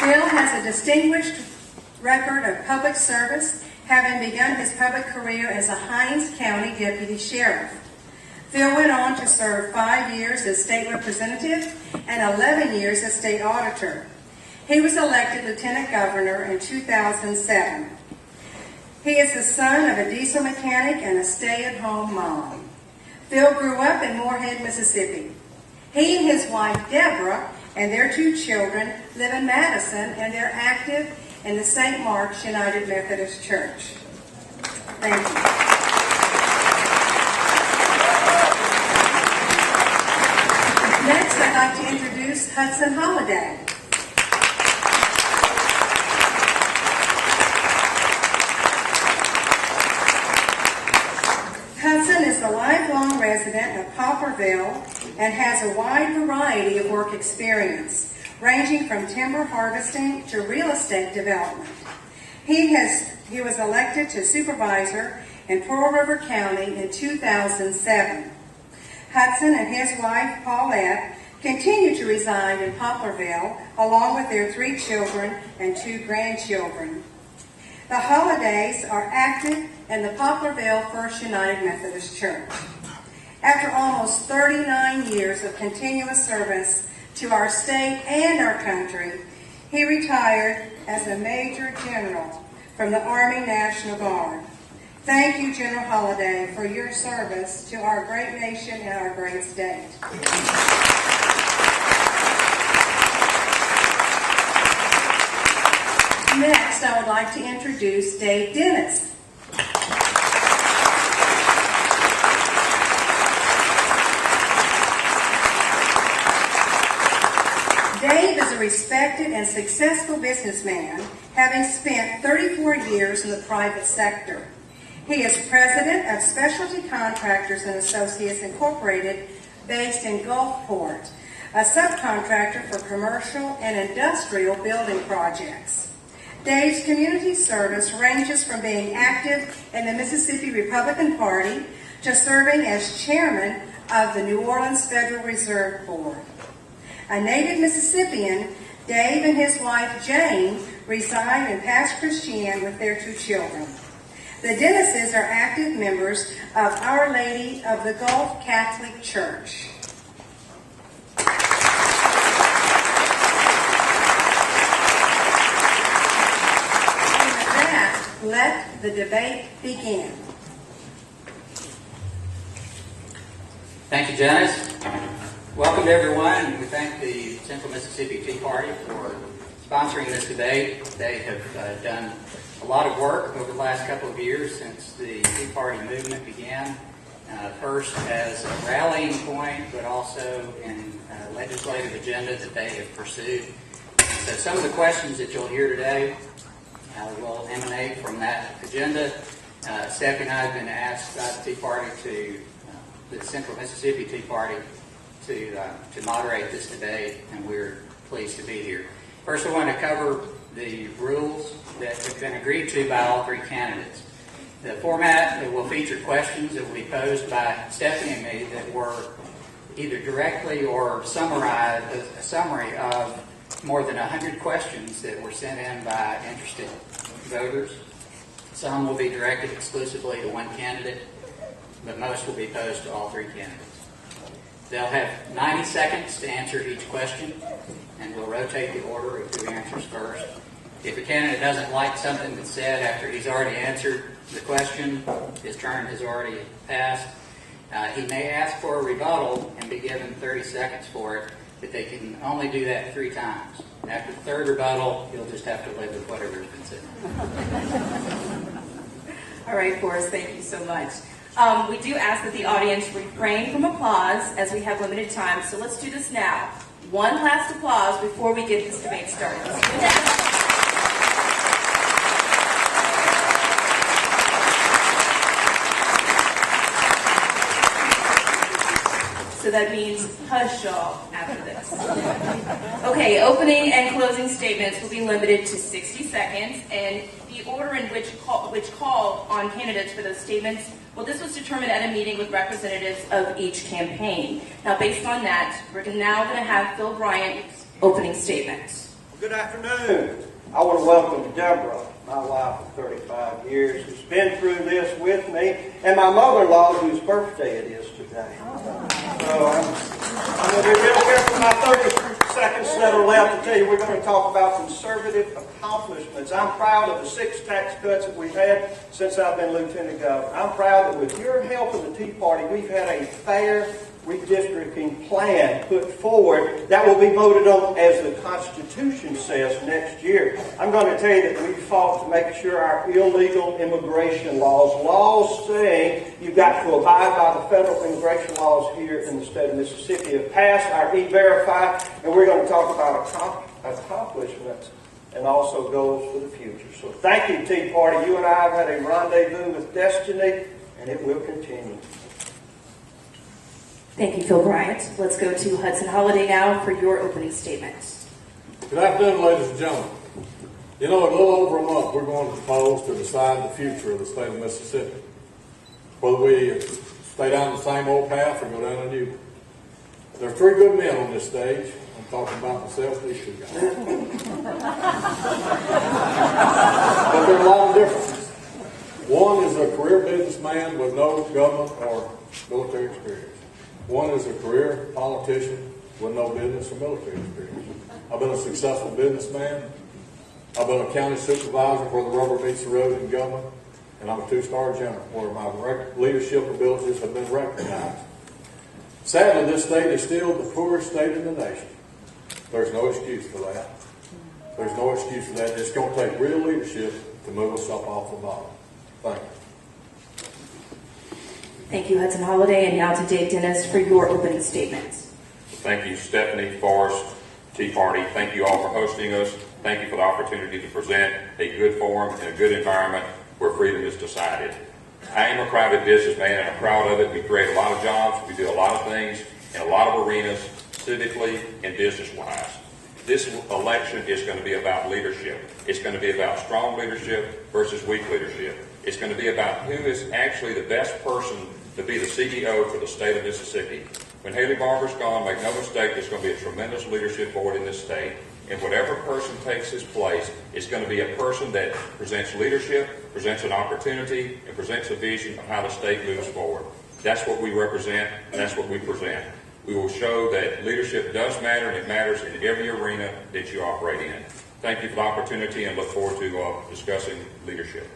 Phil has a distinguished record of public service, having begun his public career as a Hinds County Deputy Sheriff. Phil went on to serve 5 years as state representative and 11 years as state auditor. He was elected lieutenant governor in 2007. He is the son of a diesel mechanic and a stay-at-home mom. Phil grew up in Moorhead, Mississippi. He and his wife, Deborah, and their 2 children live in Madison, and they're active in the St. Mark's United Methodist Church. Thank you. Next, I'd like to introduce Hudson Holliday. Hudson is a lifelong resident of Poplarville and has a wide variety of work experience, ranging from timber harvesting to real estate development. He was elected to supervisor in Pearl River County in 2007. Hudson and his wife, Paulette, continue to reside in Poplarville, along with their 3 children and 2 grandchildren. The Hollidays are active in the Poplarville First United Methodist Church. After almost 39 years of continuous service to our state and our country, he retired as a Major General from the Army National Guard. Thank you, General Holliday, for your service to our great nation and our great state. Next, I would like to introduce Dave Dennis. Dave is a respected and successful businessman, having spent 34 years in the private sector. He is president of Specialty Contractors and Associates Incorporated, based in Gulfport, a subcontractor for commercial and industrial building projects. Dave's community service ranges from being active in the Mississippi Republican Party to serving as chairman of the New Orleans Federal Reserve Board. A native Mississippian, Dave and his wife Jane reside in Pass Christian with their 2 children. The Dennises are active members of Our Lady of the Gulf Catholic Church. And with that, let the debate begin. Thank you, Janice. Welcome to everyone. We thank the Central Mississippi Tea Party for sponsoring this debate. They have done a lot of work over the last couple of years since the Tea Party movement began, first as a rallying point, but also in a legislative agenda that they have pursued. So some of the questions that you'll hear today will emanate from that agenda. Steffi and I have been asked by the Tea Party the Central Mississippi Tea Party to moderate this debate, and we're pleased to be here. First, I want to cover the rules that have been agreed to by all 3 candidates. The format will feature questions that will be posed by Stephanie and me that were either directly or summarized as a summary of more than 100 questions that were sent in by interested voters. Some will be directed exclusively to one candidate, but most will be posed to all 3 candidates. They'll have 90 seconds to answer each question, and we'll rotate the order of who answers first. If a candidate doesn't like something that's said after he's already answered the question, his turn has already passed, he may ask for a rebuttal and be given 30 seconds for it, but they can only do that 3 times. After the 3rd rebuttal, you'll just have to live with whatever's been said. All right, Forrest, thank you so much. We do ask that the audience refrain from applause as we have limited time, so let's do this now. One last applause before we get this debate started. So that means hush y'all after this. Okay, opening and closing statements will be limited to 60 seconds, and the order in which call on candidates for those statements, well, this was determined at a meeting with representatives of each campaign. Now, based on that, we're now going to have Phil Bryant's opening statements. Good afternoon. I want to welcome Deborah, my wife of 35 years, who's been through this with me, and my mother-in-law, whose birthday it is today. So I'm going to be real careful. My 30 seconds that are left to tell you we're going to talk about conservative accomplishments. I'm proud of the 6 tax cuts that we've had since I've been Lieutenant Governor. I'm proud that with your help in the Tea Party, we've had a fair redistricting plan put forward that will be voted on as the Constitution says next year. I'm going to tell you that we fought to make sure our illegal immigration laws saying you've got to abide by the federal immigration laws here in the state of Mississippi have passed our E-Verify, and we're going to talk about accomplishments and also goals for the future. So thank you, Tea Party. You and I have had a rendezvous with destiny, and it will continue. Thank you, Phil Bryant. Let's go to Hudson Holliday now for your opening statement. Good afternoon, ladies and gentlemen. You know, in a little over a month, we're going to propose to decide the future of the state of Mississippi. Whether we stay down the same old path or go down a new one. There are 3 good men on this stage. I'm talking about myself, these 2 guys. But there are a lot of differences. One is a career businessman with no government or military experience. One is a career politician with no business or military experience. I've been a successful businessman. I've been a county supervisor where the rubber meets the road in government. And I'm a 2-star general where my leadership abilities have been recognized. Sadly, this state is still the poorest state in the nation. There's no excuse for that. There's no excuse for that. It's going to take real leadership to move us up off the bottom. Thank you. Thank you, Hudson Holliday, and now to Dave Dennis for your opening statements. Thank you, Stephanie, Forrest, Tea Party. Thank you all for hosting us. Thank you for the opportunity to present a good forum in a good environment where freedom is decided. I am a private businessman and I'm proud of it. We create a lot of jobs. We do a lot of things in a lot of arenas, civically and business-wise. This election is going to be about leadership. It's going to be about strong leadership versus weak leadership. It's going to be about who is actually the best person to be the CEO for the state of Mississippi. When Haley Barber's gone, make no mistake, there's going to be a tremendous leadership board in this state. And whatever person takes his place is going to be a person that presents leadership, presents an opportunity, and presents a vision of how the state moves forward. That's what we represent, and that's what we present. We will show that leadership does matter, and it matters in every arena that you operate in. Thank you for the opportunity, and look forward to discussing leadership.